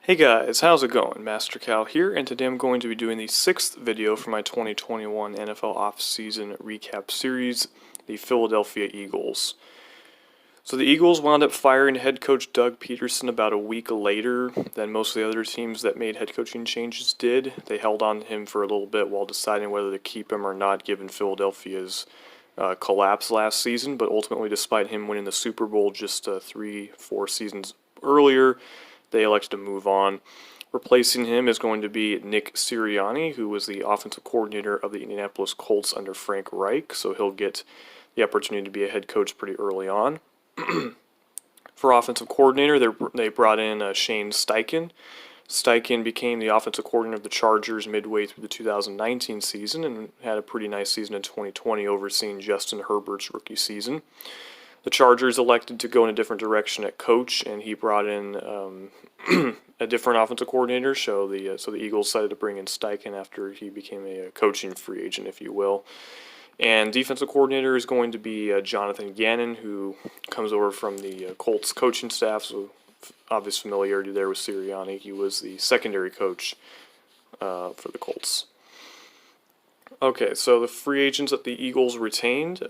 Hey guys, how's it going? Master Cal here, and today I'm going to be doing the 6th video for my 2021 NFL offseason recap series, the Philadelphia Eagles. So the Eagles wound up firing head coach Doug Pederson about a week later than most of the other teams that made head coaching changes did. They held on to him for a little bit while deciding whether to keep him or not, given Philadelphia's collapse last season, but ultimately, despite him winning the Super Bowl just 3-4 seasons earlier, they elected to move on. Replacing him is going to be Nick Sirianni, who was the offensive coordinator of the Indianapolis Colts under Frank Reich, so he'll get the opportunity to be a head coach pretty early on. For offensive coordinator, they brought in Shane Steichen. Steichen became the offensive coordinator of the Chargers midway through the 2019 season and had a pretty nice season in 2020, overseeing Justin Herbert's rookie season. The Chargers elected to go in a different direction at coach, and he brought in a different offensive coordinator. So the Eagles decided to bring in Steichen after he became a coaching free agent, if you will. And defensive coordinator is going to be Jonathan Gannon, who comes over from the Colts coaching staff. So obvious familiarity there with Sirianni. He was the secondary coach for the Colts. Okay, so the free agents that the Eagles retained,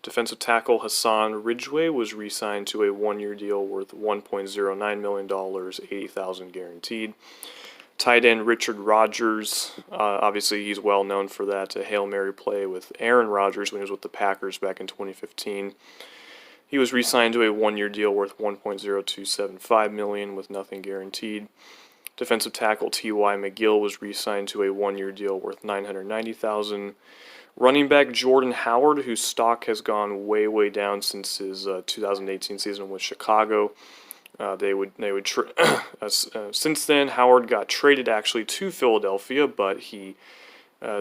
defensive tackle Hassan Ridgeway was re-signed to a one-year deal worth $1.09 million, $80,000 guaranteed. Tight end Richard Rodgers, obviously he's well known for that Hail Mary play with Aaron Rodgers when he was with the Packers back in 2015. He was re-signed to a one-year deal worth $1.0275 million with nothing guaranteed. Defensive tackle T.Y. McGill was re-signed to a one-year deal worth $990,000. Running back Jordan Howard, whose stock has gone way down since his 2018 season with Chicago. Since then, Howard got traded actually to Philadelphia, but he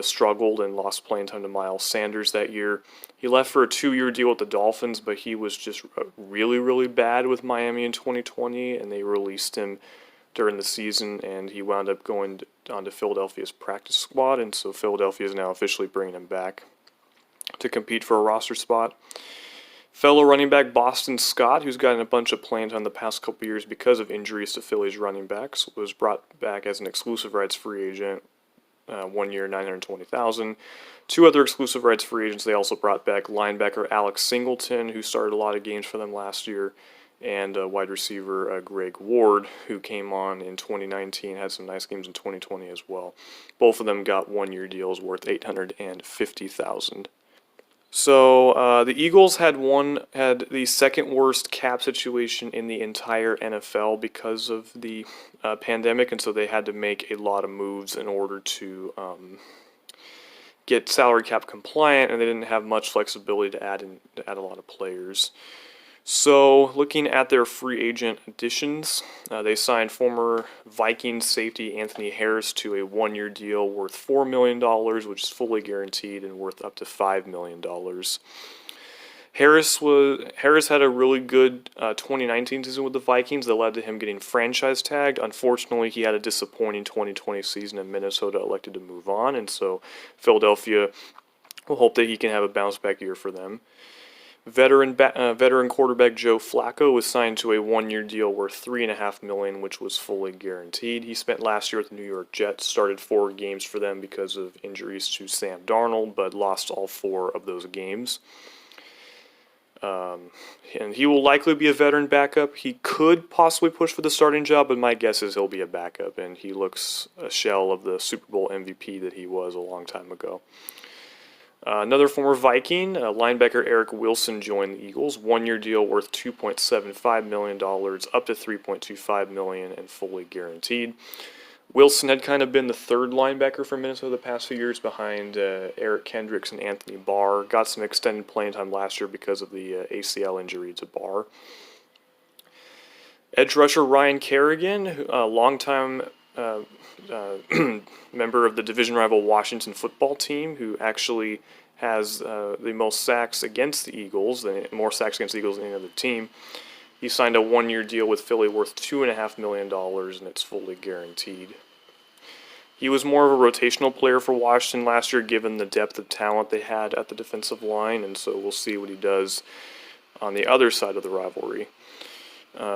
struggled and lost playing time to Miles Sanders that year. He left for a 2-year deal with the Dolphins, but he was just really bad with Miami in 2020, and they released him during the season, and he wound up going on to Philadelphia's practice squad, and so Philadelphia is now officially bringing him back to compete for a roster spot. Fellow running back Boston Scott, who's gotten a bunch of playing time the past couple years because of injuries to Philly's running backs, was brought back as an exclusive rights free agent, 1 year, $920,000. Two other exclusive rights free agents they also brought back: linebacker Alex Singleton, who started a lot of games for them last year, and wide receiver Greg Ward, who came on in 2019, had some nice games in 2020 as well. Both of them got one-year deals worth $850,000. So the Eagles had the second worst cap situation in the entire NFL because of the pandemic, and so they had to make a lot of moves in order to get salary cap compliant, and they didn't have much flexibility to add a lot of players. So, looking at their free agent additions, they signed former Vikings safety Anthony Harris to a one-year deal worth $4 million, which is fully guaranteed and worth up to $5 million. Harris had a really good 2019 season with the Vikings that led to him getting franchise tagged. Unfortunately, he had a disappointing 2020 season, and Minnesota elected to move on, and so Philadelphia will hope that he can have a bounce-back year for them. Veteran quarterback Joe Flacco was signed to a one-year deal worth $3.5 million, which was fully guaranteed. He spent last year with the New York Jets, started 4 games for them because of injuries to Sam Darnold, but lost all 4 of those games. And he will likely be a veteran backup. He could possibly push for the starting job, but my guess is he'll be a backup, and he looks a shell of the Super Bowl MVP that he was a long time ago. Another former Viking, linebacker Eric Wilson, joined the Eagles. One-year deal worth $2.75 million, up to $3.25 million, and fully guaranteed. Wilson had kind of been the third linebacker for Minnesota the past few years behind Eric Kendricks and Anthony Barr. Got some extended playing time last year because of the ACL injury to Barr. Edge rusher Ryan Kerrigan, a longtime member of the division rival Washington football team, who actually has the most sacks against the Eagles, more sacks against the Eagles than any other team. He signed a one-year deal with Philly worth $2.5 million, and it's fully guaranteed. He was more of a rotational player for Washington last year, given the depth of talent they had at the defensive line, and so we'll see what he does on the other side of the rivalry.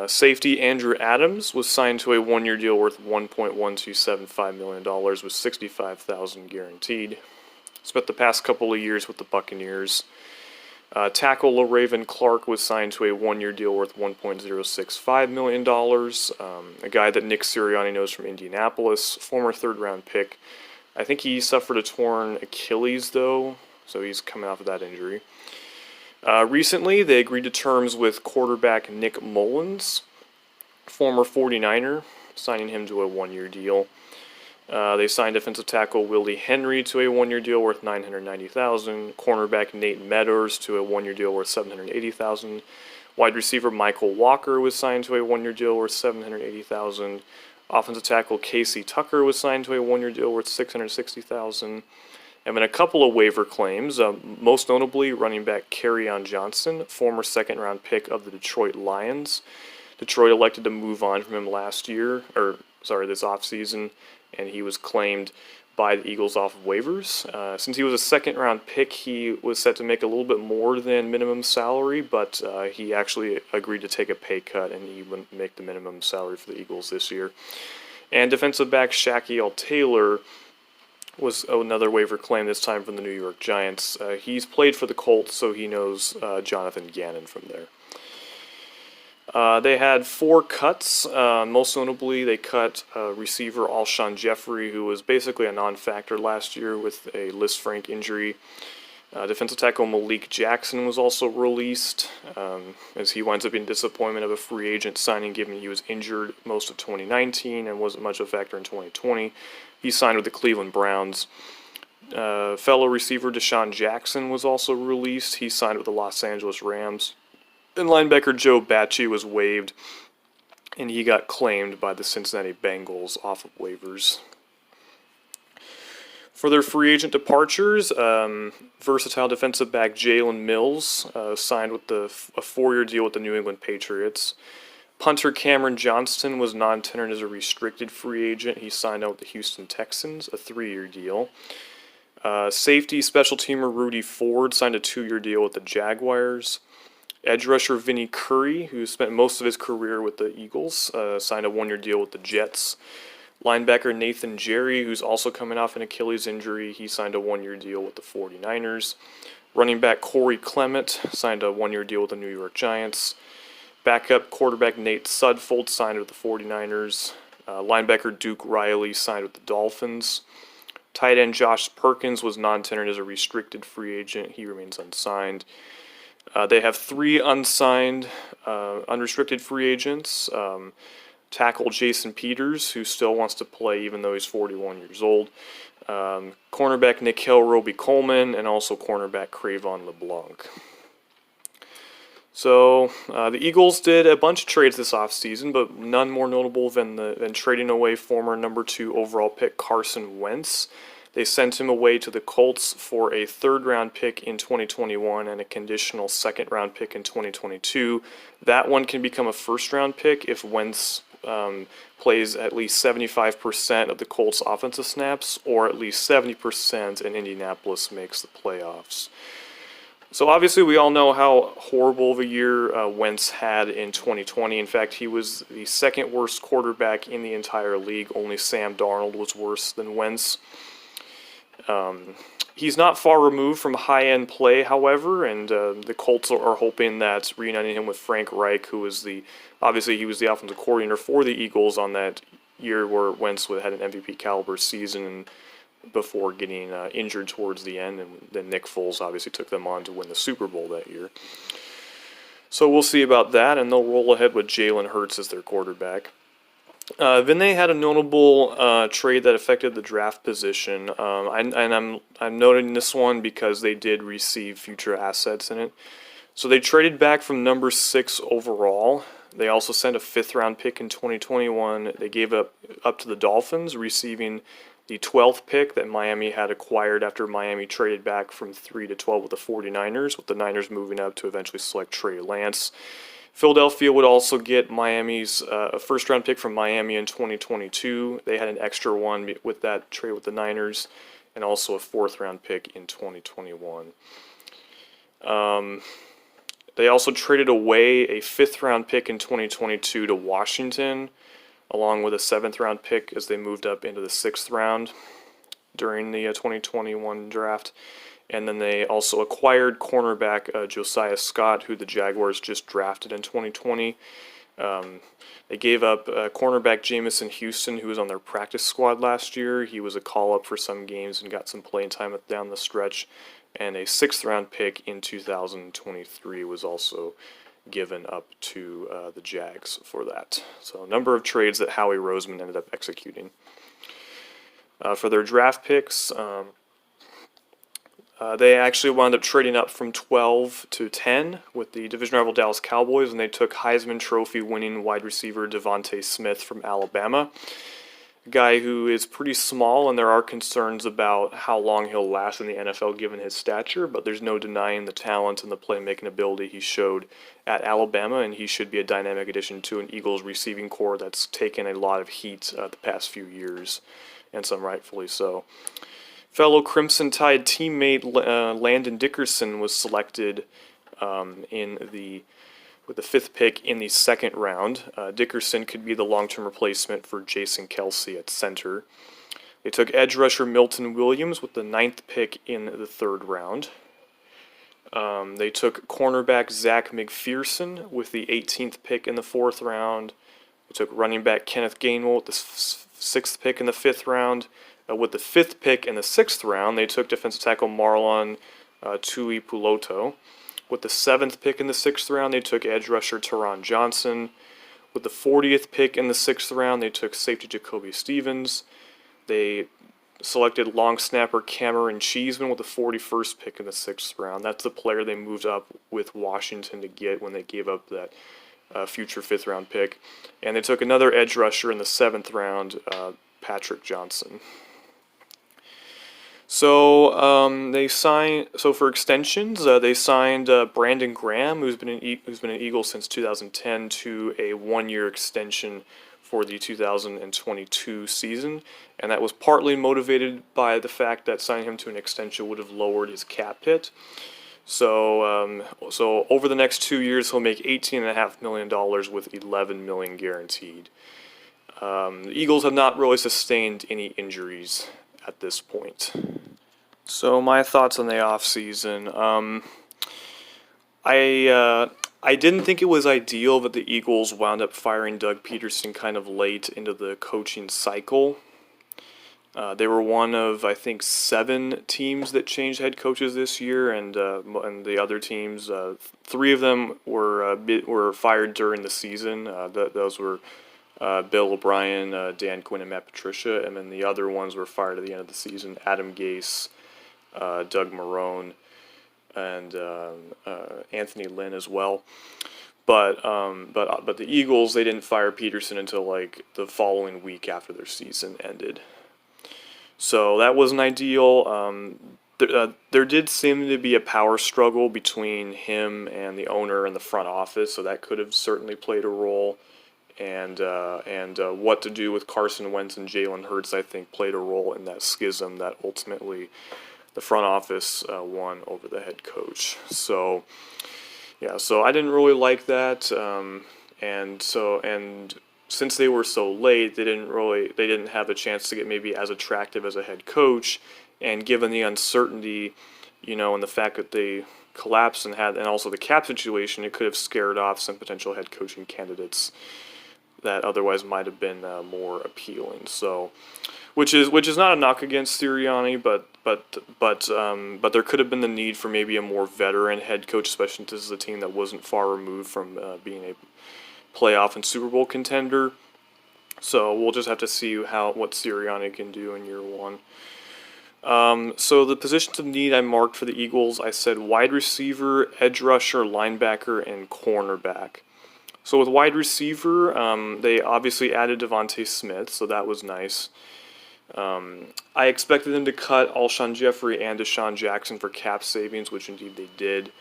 Safety Andrew Adams was signed to a one-year deal worth $1.1275 million with $65,000 guaranteed. Spent the past couple of years with the Buccaneers. Tackle LaRaven Clark was signed to a one-year deal worth $1.065 million. A guy that Nick Sirianni knows from Indianapolis, former third-round pick. I think he suffered a torn Achilles, though, so he's coming off of that injury. Recently, they agreed to terms with quarterback Nick Mullins, former 49er, signing him to a one-year deal. They signed defensive tackle Willie Henry to a one-year deal worth $990,000. Cornerback Nate Meadors to a one-year deal worth $780,000. Wide receiver Michael Walker was signed to a one-year deal worth $780,000. Offensive tackle Casey Tucker was signed to a one-year deal worth $660,000. And then a couple of waiver claims, most notably running back Kerryon Johnson, former second-round pick of the Detroit Lions. Detroit elected to move on from him this offseason, and he was claimed by the Eagles off of waivers. Since he was a second-round pick, he was set to make a little bit more than minimum salary, but he actually agreed to take a pay cut, and he wouldn't make the minimum salary for the Eagles this year. And defensive back Shaquille Taylor was another waiver claim, this time from the New York Giants. He's played for the Colts, so he knows Jonathan Gannon from there. They had 4 cuts. Most notably, they cut receiver Alshon Jeffrey, who was basically a non-factor last year with a Lisfranc injury. Defensive tackle Malik Jackson was also released, as he winds up being disappointment of a free agent signing, given he was injured most of 2019 and wasn't much of a factor in 2020. He signed with the Cleveland Browns. Fellow receiver Deshaun Jackson was also released. He signed with the Los Angeles Rams. And linebacker Joe Bacci was waived, and he got claimed by the Cincinnati Bengals off of waivers. For their free agent departures, versatile defensive back Jalen Mills signed with a 4-year deal with the New England Patriots. Punter Cameron Johnston was non-tendered as a restricted free agent. He signed out with the Houston Texans, a 3-year deal. Safety special teamer Rudy Ford signed a 2-year deal with the Jaguars. Edge rusher Vinnie Curry, who spent most of his career with the Eagles, signed a 1-year deal with the Jets. Linebacker Nathan Jerry, who's also coming off an Achilles injury, he signed a 1-year deal with the 49ers. Running back Corey Clement signed a 1-year deal with the New York Giants. Backup quarterback Nate Sudfeld signed with the 49ers. Linebacker Duke Riley signed with the Dolphins. Tight end Josh Perkins was non-tendered as a restricted free agent. He remains unsigned. They have 3 unsigned, unrestricted free agents. Tackle Jason Peters, who still wants to play even though he's 41 years old. Cornerback Nikhil Roby-Coleman, and also cornerback Cravon LeBlanc. So the Eagles did a bunch of trades this offseason, but none more notable than trading away former number 2 overall pick Carson Wentz. They sent him away to the Colts for a 3rd-round pick in 2021 and a conditional 2nd-round pick in 2022. That one can become a 1st-round pick if Wentz plays at least 75% of the Colts' offensive snaps, or at least 70% and Indianapolis makes the playoffs. So obviously we all know how horrible of a year Wentz had in 2020. In fact, he was the 2nd worst quarterback in the entire league. Only Sam Darnold was worse than Wentz. He's not far removed from high-end play, however, and the Colts are hoping that reuniting him with Frank Reich, who was obviously he was the offensive coordinator for the Eagles on that year where Wentz had an MVP caliber season before getting injured towards the end, and then Nick Foles obviously took them on to win the Super Bowl that year. So we'll see about that, and they'll roll ahead with Jalen Hurts as their quarterback. Then they had a notable trade that affected the draft position, I'm noting this one because they did receive future assets in it. So they traded back from number 6 overall. They also sent a 5th-round pick in 2021. They gave up to the Dolphins, receiving the 12th pick that Miami had acquired after Miami traded back from 3 to 12 with the 49ers, with the Niners moving up to eventually select Trey Lance. Philadelphia would also get Miami's a 1st-round pick from Miami in 2022. They had an extra one with that trade with the Niners, and also a 4th-round pick in 2021. They also traded away a 5th-round pick in 2022 to Washington, along with a 7th-round pick as they moved up into the 6th round during the 2021 draft. And then they also acquired cornerback Josiah Scott, who the Jaguars just drafted in 2020. They gave up cornerback Jamison Houston, who was on their practice squad last year. He was a call-up for some games and got some playing time down the stretch. And a 6th-round pick in 2023 was also given up to the Jags for that. So a number of trades that Howie Roseman ended up executing. For their draft picks, they actually wound up trading up from 12 to 10 with the division rival Dallas Cowboys, and they took Heisman Trophy winning wide receiver Devontae Smith from Alabama, a guy who is pretty small, and there are concerns about how long he'll last in the NFL given his stature, but there's no denying the talent and the playmaking ability he showed at Alabama, and he should be a dynamic addition to an Eagles receiving corps that's taken a lot of heat the past few years, and some rightfully so. Fellow Crimson Tide teammate Landon Dickerson was selected with the 5th pick in the 2nd round. Dickerson could be the long-term replacement for Jason Kelce at center. They took edge rusher Milton Williams with the 9th pick in the 3rd round. They took cornerback Zach McPherson with the 18th pick in the 4th round. They took running back Kenneth Gainwell with the 6th pick in the 5th round. With the 5th pick in the 6th round, they took defensive tackle Marlon Tuipulotu. With the 7th pick in the 6th round, they took edge rusher Teron Johnson. With the 40th pick in the 6th round, they took safety Jacoby Stevens. They selected long snapper Cameron Cheeseman with the 41st pick in the 6th round. That's the player they moved up with Washington to get when they gave up that future 5th round pick. And they took another edge rusher in the 7th round, Patrick Johnson. So they signed. So for extensions, they signed Brandon Graham, who's been an Eagle since 2010, to a 1-year extension for the 2022 season, and that was partly motivated by the fact that signing him to an extension would have lowered his cap hit. So over the next 2 years, he'll make $18.5 million with $11 million guaranteed. The Eagles have not really sustained any injuries at this point. So my thoughts on the offseason. I didn't think it was ideal that the Eagles wound up firing Doug Pederson kind of late into the coaching cycle. They were one of, I think, 7 teams that changed head coaches this year, and the other teams, 3 of them were fired during the season. Those were Bill O'Brien, Dan Quinn, and Matt Patricia, and then the other ones were fired at the end of the season. Adam Gase, Doug Marrone, and Anthony Lynn as well. But the Eagles, they didn't fire Pederson until like the following week after their season ended. So that wasn't ideal. There did seem to be a power struggle between him and the owner and the front office, so that could have certainly played a role. And what to do with Carson Wentz and Jalen Hurts, I think, played a role in that schism that ultimately the front office won over the head coach. So, yeah, so I didn't really like that. And since they were so late, they didn't have a chance to get maybe as attractive as a head coach. And given the uncertainty, and the fact that they collapsed and also the cap situation, it could have scared off some potential head coaching candidates that otherwise might have been more appealing. So, which is not a knock against Sirianni, but there could have been the need for maybe a more veteran head coach, especially since this is a team that wasn't far removed from being a playoff and Super Bowl contender. So we'll just have to see what Sirianni can do in year 1. So the positions of need I marked for the Eagles, I said wide receiver, edge rusher, linebacker, and cornerback. So with wide receiver, they obviously added Devontae Smith, so that was nice. I expected them to cut Alshon Jeffrey and Deshaun Jackson for cap savings, which indeed they did.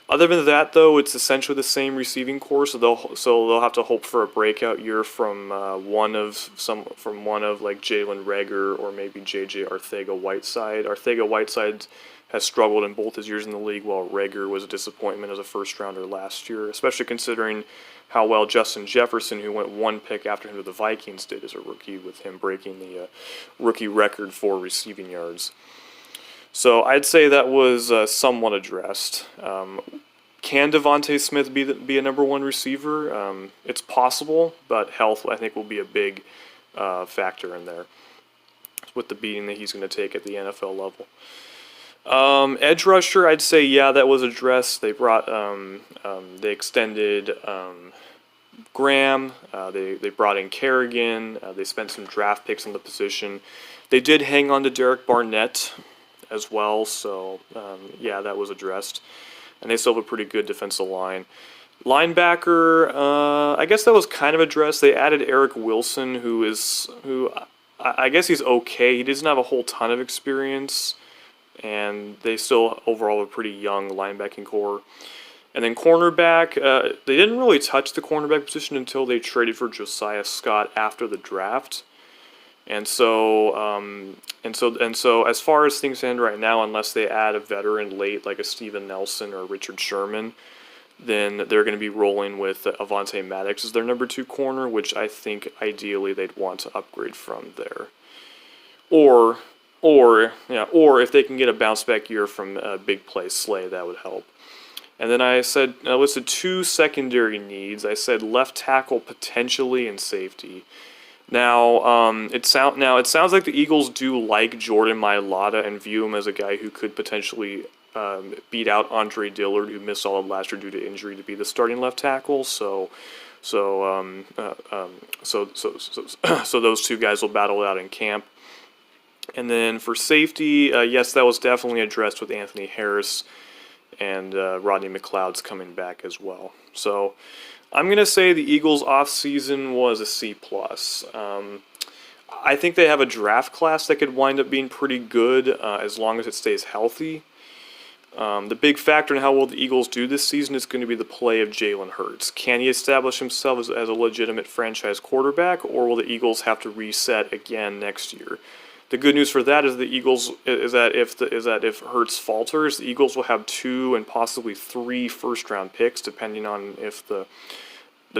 Other than that, though, it's essentially the same receiving core, so they'll have to hope for a breakout year from one of like Jalen Reagor or maybe J.J. Arcega-Whiteside. Arcega-Whiteside's has struggled in both his years in the league, while Rager was a disappointment as a first-rounder last year, especially considering how well Justin Jefferson, who went one pick after him to the Vikings, did as a rookie, with him breaking the rookie record for receiving yards. So I'd say that was somewhat addressed. Can Devontae Smith be a number one receiver? It's possible, but health, I think, will be a big factor in there with the beating that he's going to take at the NFL level. Edge rusher, I'd say, yeah, that was addressed. They brought, they extended Graham. They brought in Kerrigan. They spent some draft picks on the position. They did hang on to Derek Barnett as well, so yeah, that was addressed. And they still have a pretty good defensive line. Linebacker, I guess that was kind of addressed. They added Eric Wilson, who I guess he's okay. He doesn't have a whole ton of experience, and they still overall have a pretty young linebacking core. And then cornerback, they didn't really touch the cornerback position until they traded for Josiah Scott after the draft. And so as far as things stand right now, unless they add a veteran late like a Steven Nelson or Richard Sherman, then they're going to be rolling with Avonte Maddox as their number 2 corner, which I think ideally they'd want to upgrade from there. Or if they can get a bounce back year from Big Play Slay, that would help. And then I listed 2 secondary needs. I said left tackle potentially and safety. Now, it sounds like the Eagles do like Jordan Mailata and view him as a guy who could potentially beat out Andre Dillard, who missed all of last year due to injury, to be the starting left tackle. So those 2 guys will battle it out in camp. And then for safety, yes, that was definitely addressed with Anthony Harris, and Rodney McLeod's coming back as well. So I'm going to say the Eagles' offseason was a C+. I think they have a draft class that could wind up being pretty good as long as it stays healthy. The big factor in how well the Eagles do this season is going to be the play of Jalen Hurts. Can he establish himself as a legitimate franchise quarterback, or will the Eagles have to reset again next year? The good news for that is that if Hurts falters, the Eagles will have 2 and possibly 3 first-round picks, depending on if the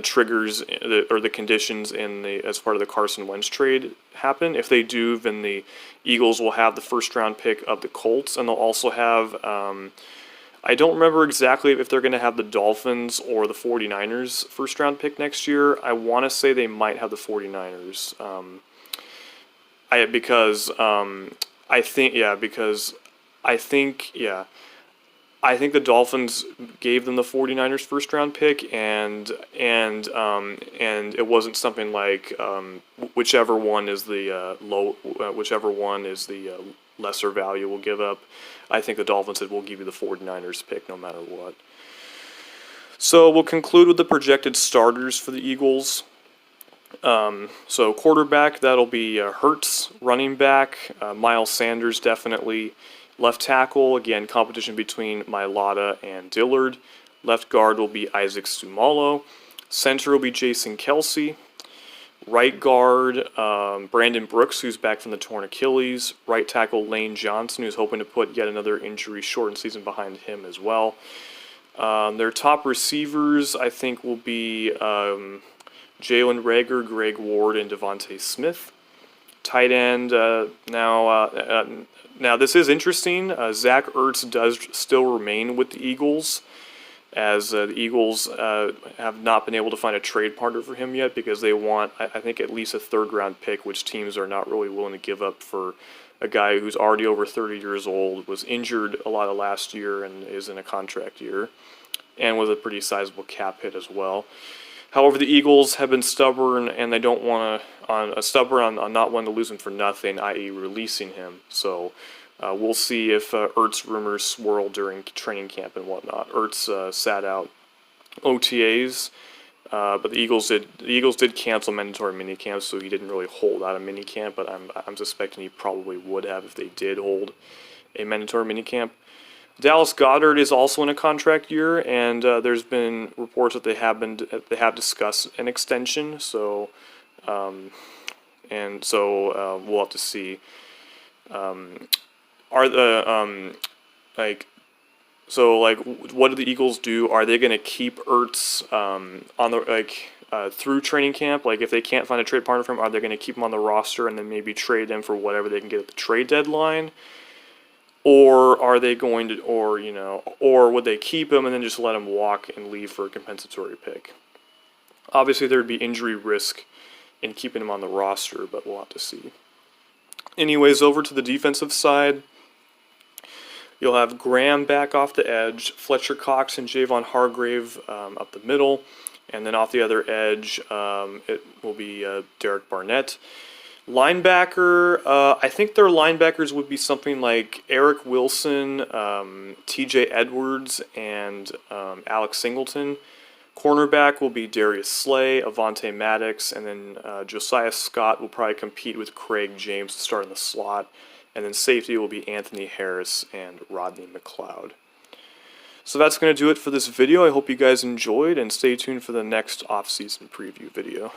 triggers or the conditions as part of the Carson Wentz trade happen. If they do, then the Eagles will have the first-round pick of the Colts, and they'll also have I don't remember exactly if they're going to have the Dolphins or the 49ers first-round pick next year. I want to say they might have the 49ers. I think the Dolphins gave them the 49ers first round pick, and it wasn't something like whichever one is the lesser value we'll give up. I think the Dolphins said we'll give you the 49ers pick no matter what. So we'll conclude with the projected starters for the Eagles. So quarterback, that'll be Hurts. Running back, Miles Sanders definitely. Left tackle, again, competition between Mailata and Dillard. Left guard will be Isaac Sumalo. Center will be Jason Kelsey. Right guard, Brandon Brooks, who's back from the torn Achilles. Right tackle, Lane Johnson, who's hoping to put yet another injury-shortened season behind him as well. Their top receivers, I think, will be Jalen Reagor, Greg Ward, and Devontae Smith. Tight end, now this is interesting. Zach Ertz does still remain with the Eagles, as the Eagles have not been able to find a trade partner for him yet, because they want, I think, at least a third-round pick, which teams are not really willing to give up for a guy who's already over 30 years old, was injured a lot of last year and is in a contract year, and with a pretty sizable cap hit as well. However, the Eagles have been stubborn, and they don't want to on not wanting to lose him for nothing, i.e. releasing him. So we'll see if Ertz rumors swirl during training camp and whatnot. Ertz sat out OTAs, but the Eagles did cancel mandatory minicamps, so he didn't really hold out a minicamp. But I'm suspecting he probably would have if they did hold a mandatory minicamp. Dallas Goedert is also in a contract year, and there's been reports that they have discussed an extension. So, we'll have to see. like, so like, what do the Eagles do? Are they going to keep Ertz on the through training camp? Like, if they can't find a trade partner for him, are they going to keep him on the roster and then maybe trade him for whatever they can get at the trade deadline? Or are they going to, or would they keep him and then just let him walk and leave for a compensatory pick? Obviously, there would be injury risk in keeping him on the roster, but we'll have to see. Anyways, over to the defensive side, you'll have Graham back off the edge, Fletcher Cox and Javon Hargrave up the middle, and then off the other edge, it will be Derek Barnett. Linebacker, I think their linebackers would be something like Eric Wilson, TJ Edwards, and Alex Singleton. Cornerback will be Darius Slay, Avonte Maddox, and then Josiah Scott will probably compete with Craig James to start in the slot. And then safety will be Anthony Harris and Rodney McLeod. So that's going to do it for this video. I hope you guys enjoyed, and stay tuned for the next off-season preview video.